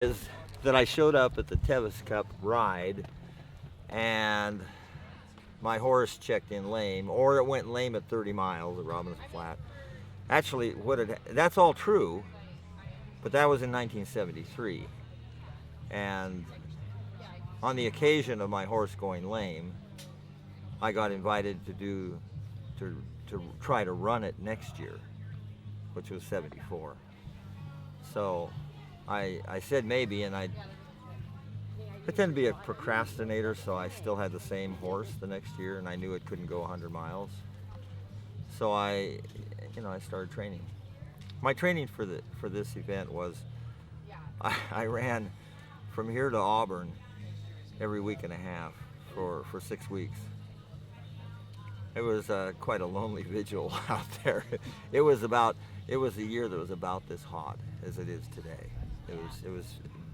Is that I showed up at the Tevis Cup ride and my horse checked in lame, or it went lame at 30 miles at Robinson Flat. Actually, that's all true, but that was in 1973. And on the occasion of my horse going lame, I got invited to try to run it next year, which was 74. So I said maybe, and I tend to be a procrastinator, so I still had the same horse the next year, and I knew it couldn't go 100 miles. So I started training. My training for this event was I ran from here to Auburn every week and a half for 6 weeks. It was quite a lonely vigil out there. It was a year that was about this hot as it is today. It was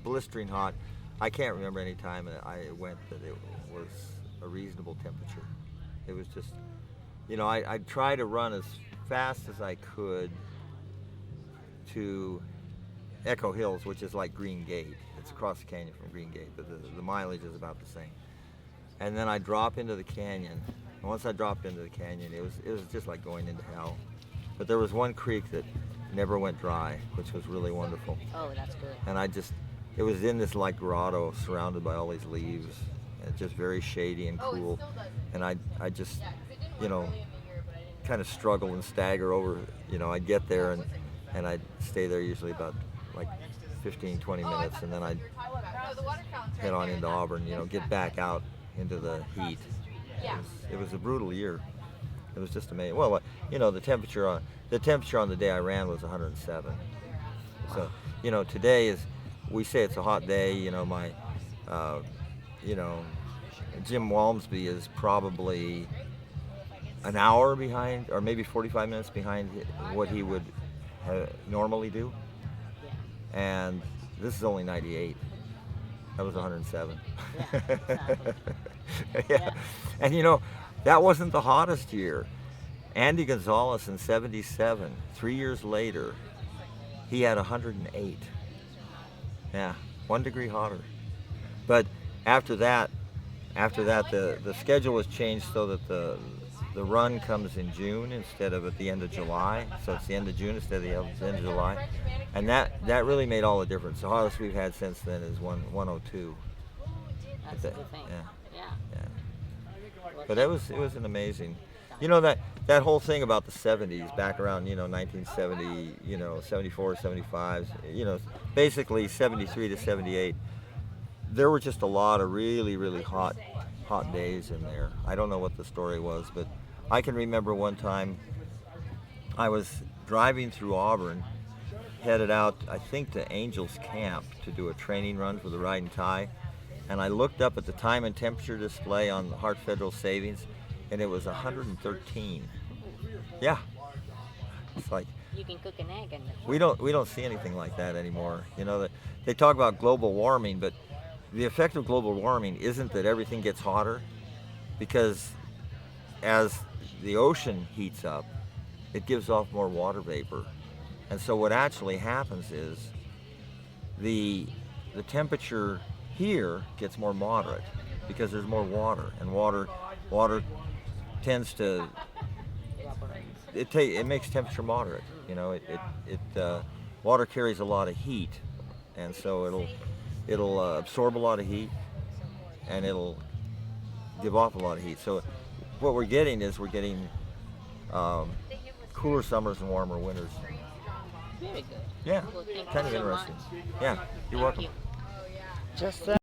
blistering hot. I can't remember any time that I went that it was a reasonable temperature. It was just, I'd try to run as fast as I could to Echo Hills, which is like Green Gate. It's across the canyon from Green Gate, but the mileage is about the same. And then I drop into the canyon. And once I dropped into the canyon, it was just like going into hell. But there was one creek that never went dry, which was really wonderful. Oh, that's good. And it was in this like grotto surrounded by all these leaves, and just very shady and cool. And I just, kind of struggle and stagger over, I'd get there and I'd stay there usually about like 15, 20 minutes, and then I'd head on into Auburn, get back out into the heat. It was a brutal year. It was just amazing. Well, the temperature on the day I ran was 107. So, today we say it's a hot day. Jim Walmsby is probably an hour behind, or maybe 45 minutes behind what he would normally do. And this is only 98. That was 107. Yeah. And that wasn't the hottest year. Andy Gonzalez in 77, 3 years later, he had 108. Yeah, 1 degree hotter. But after that, the schedule was changed so that the run comes in June instead of at the end of July. So it's the end of June instead of the end of July. And that really made all the difference. The hottest we've had since then is 102. That's a good thing. Yeah. But it was an amazing, that whole thing about the 70s, back around 1970, 74, 75, basically 73 to 78. There were just a lot of really, really hot days in there. I don't know what the story was, but I can remember one time I was driving through Auburn, headed out, I think, to Angels Camp to do a training run for the Ride and Tie, and I looked up at the time and temperature display on the Hart Federal Savings, and it was 113. Yeah, it's like you can cook an egg, and we don't see anything like that anymore. They talk about global warming, but the effect of global warming isn't that everything gets hotter, because as the ocean heats up, it gives off more water vapor. And so what actually happens is the temperature here gets more moderate because there's more water, and water tends to it makes temperature moderate. Water carries a lot of heat, and so it'll absorb a lot of heat, and it'll give off a lot of heat. So what we're getting cooler summers and warmer winters. very good. Yeah, Well, thank kind you of so interesting. much. Yeah, you're welcome. Thank you. Just that.